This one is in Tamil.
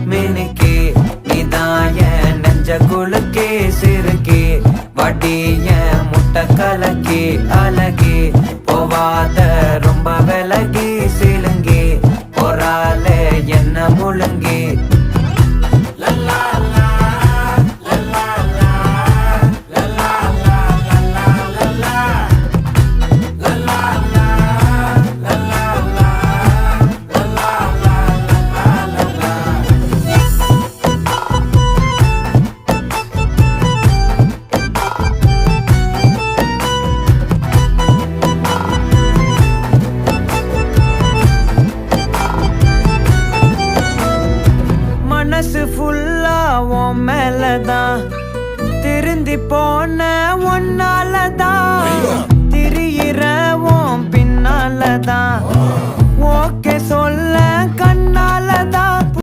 மினுக்கே நீதாய நெஞ்ச குலுக்கே சிறுக்கே வடிய முட்டை கலக்கே அழகே போவாத ரொம்ப விலகி சிலுங்கே பொறால என்ன முழுங்கே மனசு ஃபுல்லா உன் மேலதான் திருந்தி போன ஒன்னாலதான் திரியிற உன் பின்னாலதான் ஓகே சொல்ல